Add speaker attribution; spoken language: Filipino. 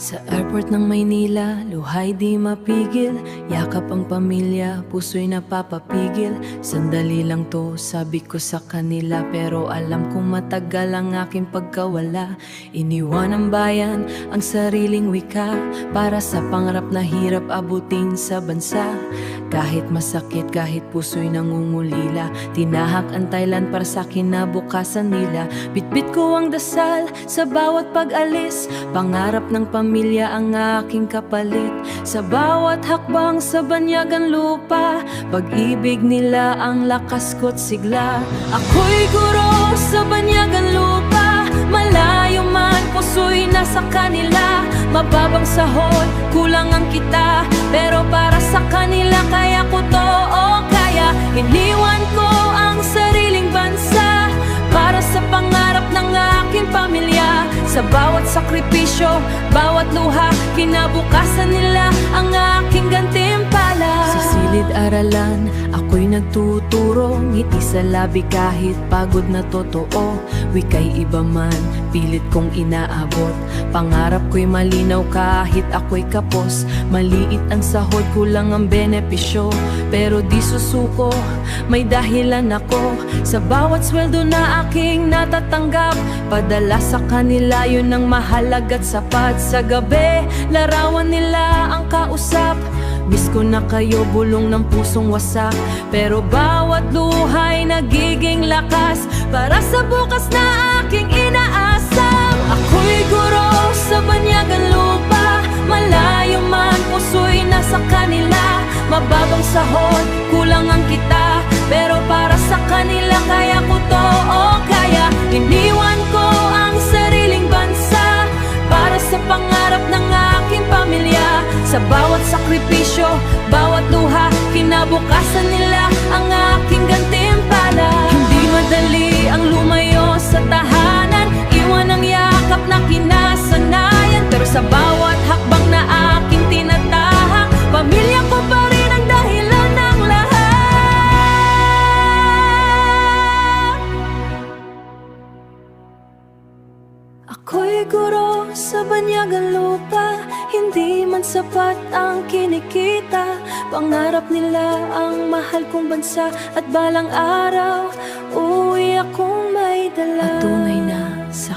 Speaker 1: Sa airport ng Maynila, luhay di mapigil. Yakap ang pamilya, puso'y napapapigil. Sandali lang to, sabi ko sa kanila, pero alam kong matagal ang aking pagkawala. Iniwan ang bayan, ang sariling wika, para sa pangarap na hirap abutin sa bansa. Kahit masakit, kahit puso'y nangungulila, tinahak ang Thailand para sa kinabukasan nila. Bitbit ko ang dasal sa bawat pag-alis, pangarap ng pamilya ang aking kapalit. Sa bawat hakbang sa banyagang lupa, pag-ibig nila ang lakas ko't sigla. Ako'y guro sa banyagang lupa, malayo man puso'y nasa kanila. Mababang sahod, kulang ang kita, pero para sa kanila kaya ko to, o kaya iniwan ko ang sariling bansa para sa pangarap ng aking pamilya. Sa bawat sakripisyo, bawat luha, kinabukasan nila ang aking gantimpala. Sa silid-aralan, ako'y nagtuturo, ngiti sa labi kahit pagod na totoo. Wika'y iba man, pilit kong inaabot, pangarap ko'y malinaw kahit ako'y kapos. Maliit ang sahod, kulang ang benepisyo, pero di susuko, may dahilan ako. Sa bawat sweldo na aking natatanggap, padala sa kanila yun ang mahalagat sapat. Sa gabi, larawan nila ang kausap, miss ko na kayo, bulong ng pusong wasak, pero bawat luha'y nagiging lakas para sa bukas na aking inaasam. Ako'y guro sa banyagang lupa, malayo man puso'y nasa kanila. Mababang sahod, kulang ang kita, pero para sa kanila kaya ko to, o kaya iniwan ko ang sariling bansa para sa pangarap ng aking pamilya. Sa bawat sakripisyo, bawat luha, kinabukasan nila ang aking gantimpala. Hindi madali ang lumayo sa tahanan, iwan ang yakap na kinasanayan, pero sa bawat hakbang na aking tinatahak, pamilya ko pa rin ang dahilan ng lahat. Ako'y guro sa banyagang lupa, hindi man sapat ang kinikita, pangarap nila ang mahal kong bansa, at balang araw uwi akong may dala. At tunay na sa